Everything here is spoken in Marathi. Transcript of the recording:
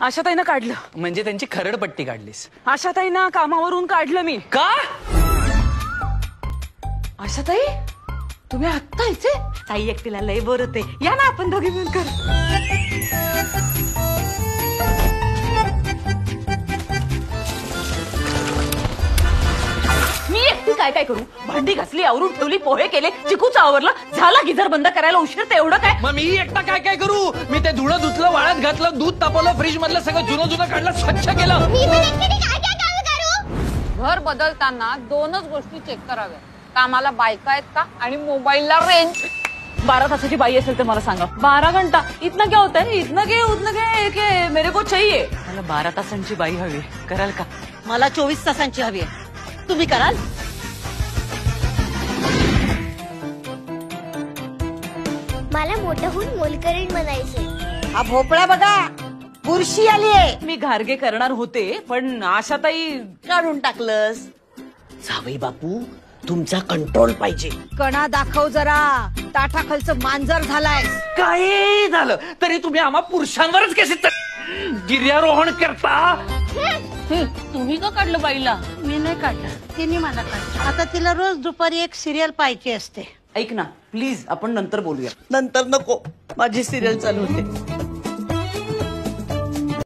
आशाताईनं काढलं. म्हणजे त्यांची खरडपट्टी काढलीस? आशाताईंना कामावरून काढलं मी. का? आशाताई तुम्ही आत्ता इथे? ताई एकटीला लय बोर होते, या ना आपण दोघी मिळून करू. मी एकटी काय काय करू? भांडी घासली, आवरून ठेवली, पोहे केले, चिकूचं आवरलं, झाला गिझर बंद करायला उशीर, तेवढं काय? मग मी एकटा काय काय करू? मी ते धुणं धुतलं, वाळत घातलं, दूध तापवलं, फ्रीज मधलं सगळं जुनं काढलं, स्वच्छ केलं. घर बदलताना दोनच गोष्टी चेक कराव्या, कामाला बायका आहेत का आणि मोबाईलला रेंज. 12 तासाची बाई असेल तर मला सांगा. 12 घंटा इतना क्या होता है? इतना के उतना के मेरे को चाहिए. मला 12 तासांची बाई हवी, कराल का? मला 24 तासांची हवी आहे, तुम्ही कराल? मला मोठं होऊन मोलकरीण बनायचंय. हा भोपळा बघा, बुरशी आलीये. मी घारगे करणार होते, पण आशाताई काढून टाकलंस. जावई बापू, तुमचा कंट्रोल पाहिजे. कणा दाखव जरा, ताठाखालचं मांजर झालाय. काही झालं तरी तुम्ही आम्हा पुरुषांवरच कसे गिर्यारोहण करता? तुम्ही का काढलं बाईला? मी नाही काढलं, तिने मला काढलं. आता तिला रोज दुपारी एक सिरियल पाहायची असते. ऐक ना प्लीज, आपण नंतर बोलूया. नंतर नको, माझी सिरियल चालू होते.